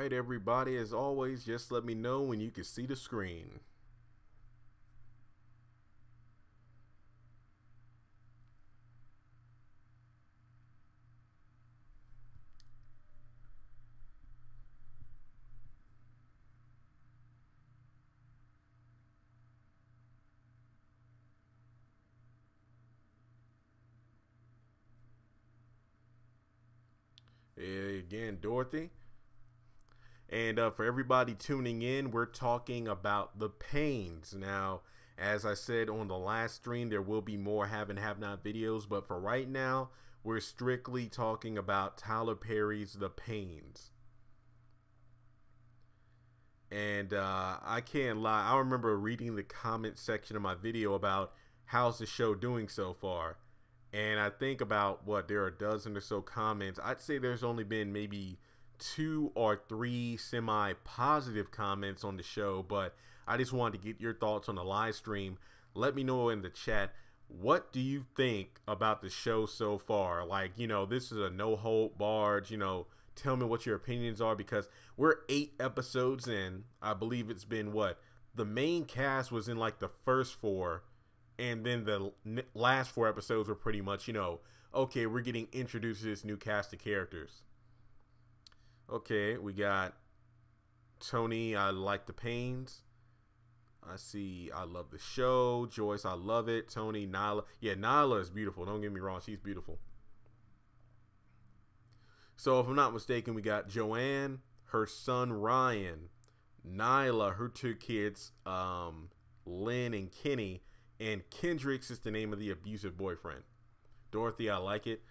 right, everybody, as always, just let me know when you can see the screen. Again, Dorothy. And for everybody tuning in, we're talking about the Paynes. Now, as I said on the last stream, there will be more have and have not videos, but for right now, we're strictly talking about Tyler Perry's The Paynes. And I can't lie, I remember reading the comment section of my video about how's the show doing so far. And I think about what, there are a dozen or so comments. I'd say there's only been maybe 2 or 3 semi-positive comments on the show, but I just wanted to get your thoughts on the live stream. Let me know in the chat, what do you think about the show so far? Like, you know, this is a no-hold barred, you know, tell me what your opinions are, because we're 8 episodes in. I believe it's been, what, the main cast was in like the first 4, and then the last 4 episodes were pretty much, you know, okay, we're getting introduced to this new cast of characters. Okay, we got Tony, I like the Paynes. I see, I love the show. Joyce, I love it. Tony, Nyla. Yeah, Nyla is beautiful. Don't get me wrong, she's beautiful. So if I'm not mistaken, we got Joanne, her son Ryan, Nyla, her 2 kids, Lynn and Kenny, and Kendricks is the name of the abusive boyfriend. Dorothy, I like it.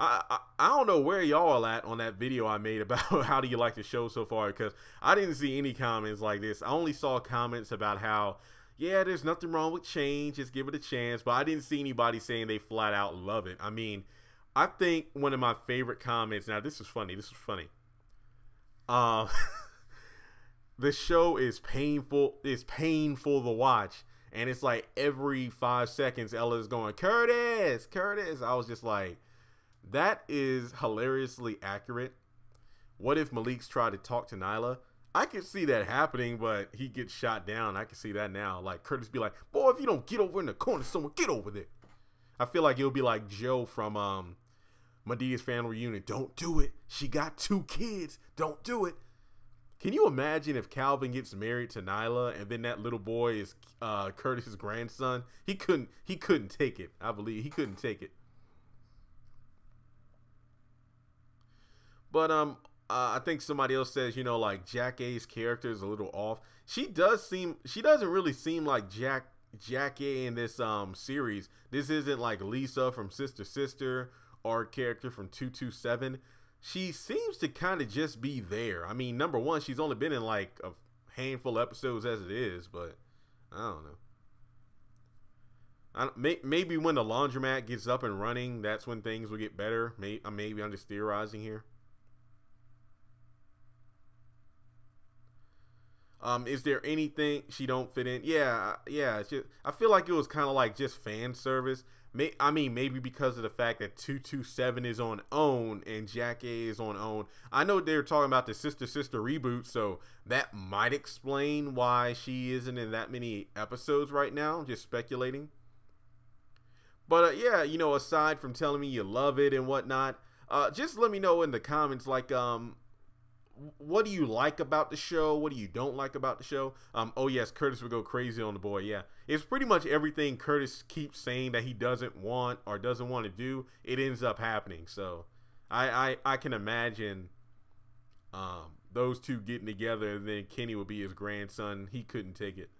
I don't know where y'all are at on that video I made about how do you like the show so far, because I didn't see any comments like this. I only saw comments about how, yeah, there's nothing wrong with change, just give it a chance, but I didn't see anybody saying they flat out love it. I mean, I think one of my favorite comments, now this is funny, the show is painful to watch, and it's like every 5 seconds Ella's going, Curtis, Curtis. I was just like, that is hilariously accurate. What if Malik's tried to talk to Nyla? I could see that happening, but he gets shot down. I can see that now. Like, Curtis be like, boy, if you don't get over in the corner, someone get over there. I feel like it'll be like Joe from Medea's family reunion. Don't do it. She got 2 kids. Don't do it. Can you imagine if Calvin gets married to Nyla and then that little boy is Curtis's grandson? He couldn't take it. I believe he couldn't take it. But I think somebody else says, you know, like Jack A's character is a little off. She doesn't really seem like Jack A in this series. This isn't like Lisa from Sister Sister or a character from 227. She seems to kind of just be there. I mean, number one, she's only been in like a handful of episodes as it is, but I don't know. Maybe when the laundromat gets up and running, that's when things will get better. Maybe I'm just theorizing here. Is there anything she don't fit in? Yeah. It's just, I feel like it was kind of like just fan service. I mean, maybe because of the fact that 227 is on OWN and Jack A is on OWN. I know they're talking about the Sister Sister reboot, so that might explain why she isn't in that many episodes right now. I'm just speculating. But yeah, you know, aside from telling me you love it and whatnot, just let me know in the comments, like, what do you like about the show? What do you don't like about the show? Oh yes, Curtis would go crazy on the boy. Yeah, it's pretty much everything Curtis keeps saying that he doesn't want or doesn't want to do, it ends up happening. So I can imagine those two getting together, and then Kenny would be his grandson. He couldn't take it.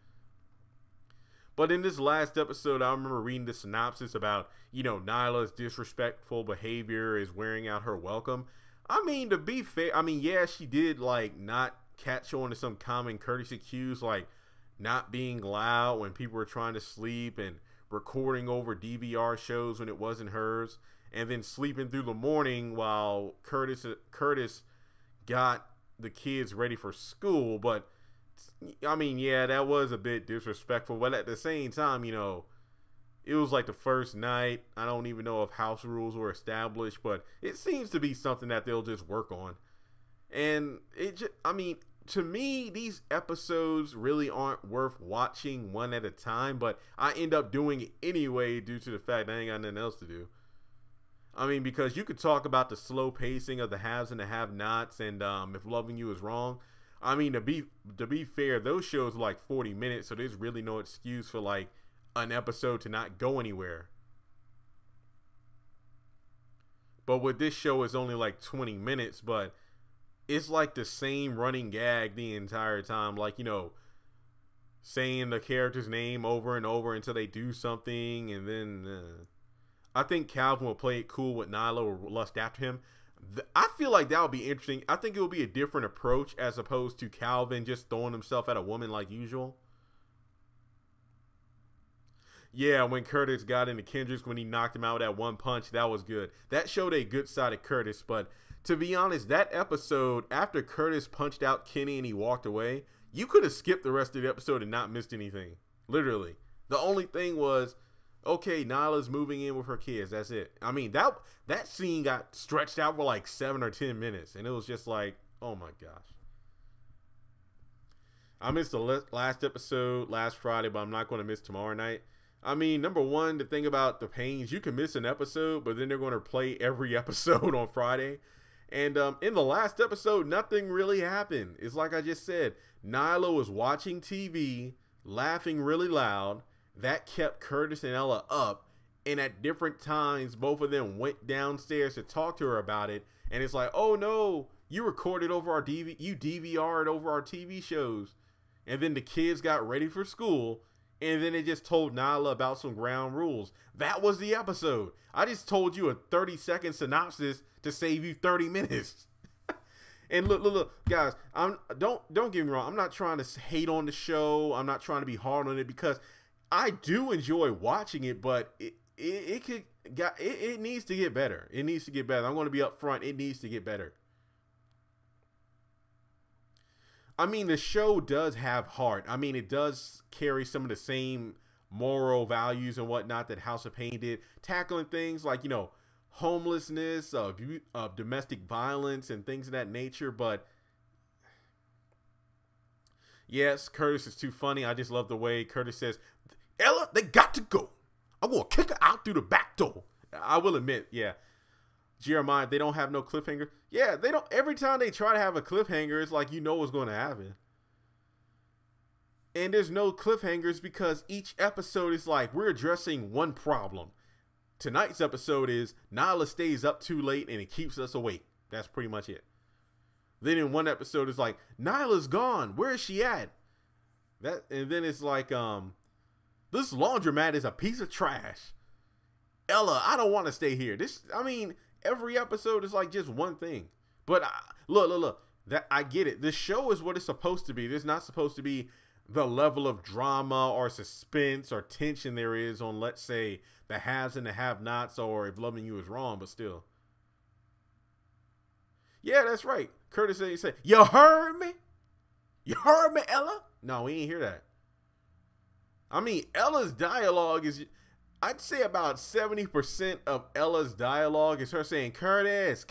But in this last episode, I remember reading the synopsis about, you know, Nyla's disrespectful behavior is wearing out her welcome. I mean, to be fair, I mean, yeah, she did, like, not catch on to some common courtesy cues, like not being loud when people were trying to sleep and recording over DVR shows when it wasn't hers, and then sleeping through the morning while Curtis got the kids ready for school. But, I mean, yeah, that was a bit disrespectful, but at the same time, you know, it was like the first night. I don't even know if house rules were established, but it seems to be something that they'll just work on. And I mean, to me, these episodes really aren't worth watching one at a time, but I end up doing it anyway due to the fact I ain't got nothing else to do. I mean, because you could talk about the slow pacing of the haves and the have-nots, and if Loving You is wrong. I mean, to be fair, those shows are like 40 minutes, so there's really no excuse for like an episode to not go anywhere. But with this show, it's only like 20 minutes, but it's like the same running gag the entire time. Like, you know, saying the character's name over and over until they do something, and then I think Calvin will play it cool with Nyla or lust after him. I feel like that would be interesting. I think it would be a different approach as opposed to Calvin just throwing himself at a woman like usual. Yeah, when Curtis got into Kendrick's, when he knocked him out with that one punch, that was good. That showed a good side of Curtis, but to be honest, that episode, after Curtis punched out Kenny and he walked away, you could have skipped the rest of the episode and not missed anything. Literally. The only thing was, okay, Nyla's moving in with her kids. That's it. I mean, that scene got stretched out for like 7 or 10 minutes, and it was just like, oh my gosh. I missed the last episode last Friday, but I'm not going to miss tomorrow night. I mean, number one, the thing about the Paynes, you can miss an episode, but then they're going to play every episode on Friday. And in the last episode, nothing really happened. It's like I just said, Nyla was watching TV, laughing really loud. That kept Curtis and Ella up. And at different times, both of them went downstairs to talk to her about it. And it's like, oh no, you recorded over our you DVR'd over our TV shows. And then the kids got ready for school. And then it just told Nyla about some ground rules. That was the episode. I just told you a 30-second synopsis to save you 30 minutes. And look, guys, don't get me wrong. I'm not trying to hate on the show. I'm not trying to be hard on it because I do enjoy watching it, but it needs to get better. It needs to get better. I'm going to be upfront. It needs to get better. I mean, the show does have heart. I mean, it does carry some of the same moral values and whatnot that House of Payne did, tackling things like, you know, homelessness, domestic violence, and things of that nature. But yes, Curtis is too funny. I just love the way Curtis says, Ella, they got to go. I'm going to kick her out through the back door. I will admit, yeah. Jeremiah, they don't have no cliffhanger. Yeah, they don't. Every time they try to have a cliffhanger, it's like you know what's going to happen. And there's no cliffhangers because each episode is like we're addressing one problem. Tonight's episode is Nyla stays up too late and it keeps us awake. That's pretty much it. Then in one episode it's like Nyla's gone. Where is she at? And then it's like this laundromat is a piece of trash. Ella, I don't want to stay here. Every episode is like just one thing. But look. That I get it. The show is what it's supposed to be. There's not supposed to be the level of drama or suspense or tension there is on, let's say, the haves and the have-nots, or If Loving You Is Wrong, but still. Yeah, that's right. Curtis said, you heard me? You heard me, Ella? No, we ain't hear that. I mean, Ella's dialogue is... I'd say about 70% of Ella's dialogue is her saying, Curtis,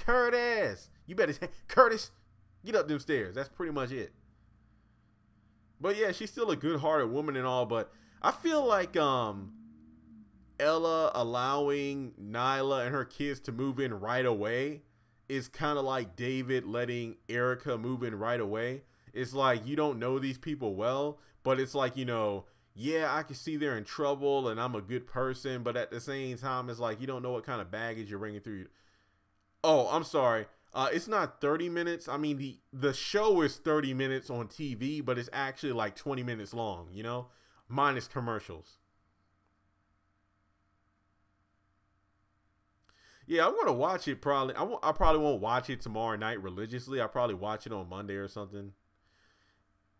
you better say, Curtis, get up them stairs. That's pretty much it. But yeah, she's still a good-hearted woman and all, but I feel like Ella allowing Nyla and her kids to move in right away is kind of like David letting Erica move in right away. It's like you don't know these people well, but it's like, you know, yeah, I can see they're in trouble and I'm a good person, but at the same time, it's like you don't know what kind of baggage you're bringing through. Oh, I'm sorry. It's not 30 minutes. I mean, the show is 30 minutes on TV, but it's actually like 20 minutes long, you know, minus commercials. Yeah, I'm going to watch it probably. I probably won't watch it tomorrow night religiously. I'll probably watch it on Monday or something.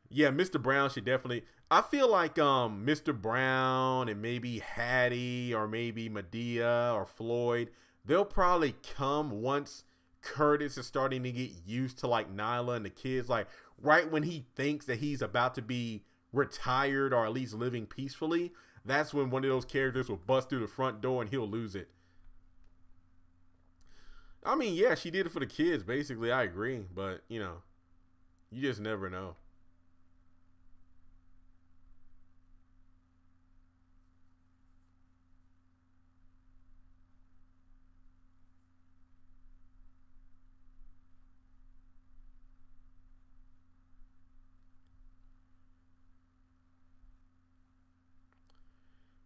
Yeah, Mr. Brown should definitely... I feel like Mr. Brown and maybe Hattie or maybe Medea or Floyd, they'll probably come once Curtis is starting to get used to like Nyla and the kids, like right when he thinks that he's about to be retired or at least living peacefully. That's when one of those characters will bust through the front door and he'll lose it. I mean, yeah, she did it for the kids, basically. I agree, but you just never know.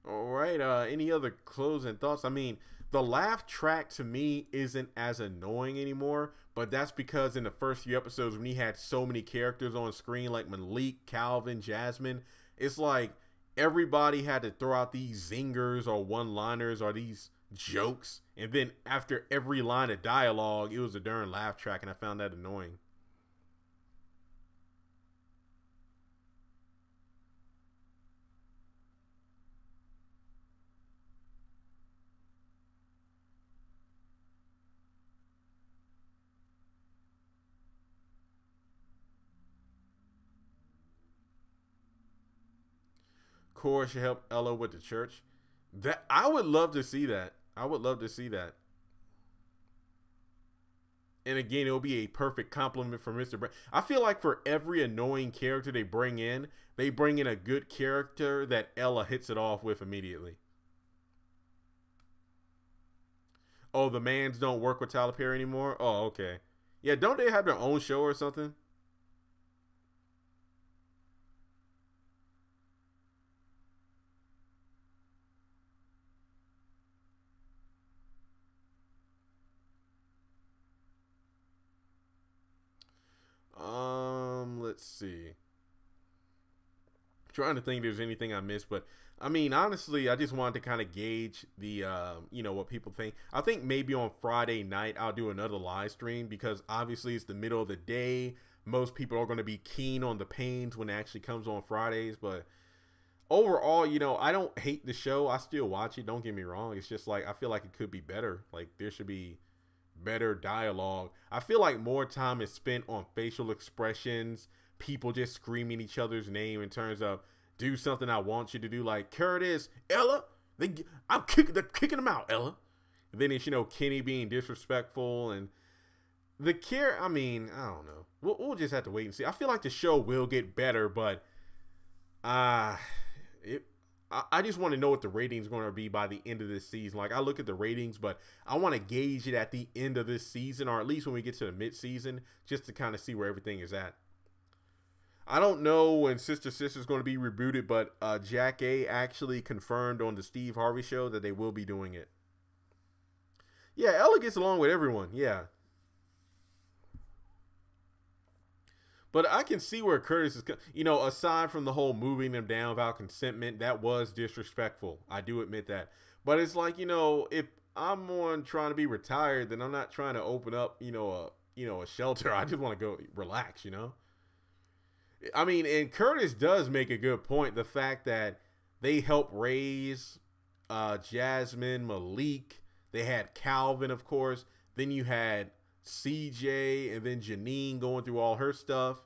All right. Any other closing thoughts? I mean, the laugh track to me isn't as annoying anymore, but that's because in the first few episodes when he had so many characters on screen like Malik, Calvin, Jasmine, it's like everybody had to throw out these zingers or one-liners or these jokes, and then after every line of dialogue, it was a darn laugh track, and I found that annoying. Cora should help Ella with the church. That I would love to see that. I would love to see that. And again, it'll be a perfect compliment for Mr. Brown. I feel like for every annoying character they bring in a good character that Ella hits it off with immediately. Oh, the Mans don't work with Tyler Perry anymore? Oh, okay. Yeah, don't they have their own show or something? Let's see. Trying to think if there's anything I missed, but I mean, honestly, I just wanted to kind of gauge the, what people think. I think maybe on Friday night I'll do another live stream because obviously it's the middle of the day. Most people are going to be keen on the Paynes when it actually comes on Fridays, but overall, I don't hate the show. I still watch it. Don't get me wrong. It's just like I feel like it could be better. Like there should be better dialogue. I feel like more time is spent on facial expressions, people just screaming each other's name in terms of do something I want you to do, like Curtis, Ella, they're kicking them out, Ella. And then it's Kenny being disrespectful and the care. I mean, I don't know. We'll just have to wait and see. I feel like the show will get better, but it I just want to know what the ratings are going to be by the end of this season. Like, I look at the ratings, but I want to gauge it at the end of this season, or at least when we get to the mid-season, just to kind of see where everything is at. I don't know when Sister Sister is going to be rebooted, but Jack A actually confirmed on the Steve Harvey show that they will be doing it. Yeah, Ella gets along with everyone. Yeah. But I can see where Curtis is, aside from the whole moving them down without consentment, that was disrespectful. I do admit that. But it's like, if I'm on trying to be retired, then I'm not trying to open up, a shelter. I just want to go relax. I mean, and Curtis does make a good point. The fact that they helped raise Jasmine, Malik. They had Calvin, of course. Then you had CJ and then Janine going through all her stuff.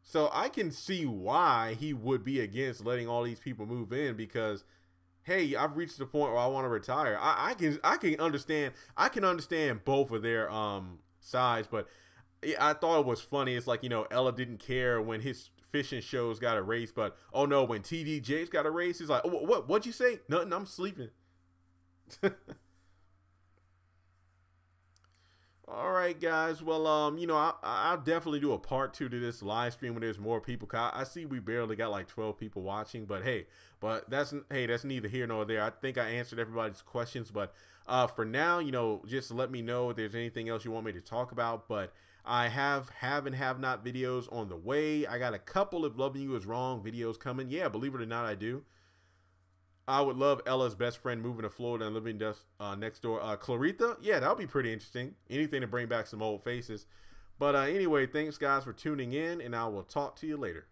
So I can see why he would be against letting all these people move in because, hey, I've reached the point where I want to retire. I can understand both of their sides, but I thought it was funny. It's like, Ella didn't care when his fishing shows got a race, but oh no, when TD Jakes got a race, he's like, oh, what'd you say? Nothing, I'm sleeping. All right, guys. Well, I'll definitely do a part 2 to this live stream when there's more people. I see we barely got like 12 people watching, but that's neither here nor there. I think I answered everybody's questions, but for now, just let me know if there's anything else you want me to talk about. But I have and have not videos on the way. I got a couple of Loving You Is Wrong videos coming. Yeah, believe it or not, I do. I would love Ella's best friend moving to Florida and living next door. Clarita, yeah, that would be pretty interesting. Anything to bring back some old faces. But anyway, thanks, guys, for tuning in, and I will talk to you later.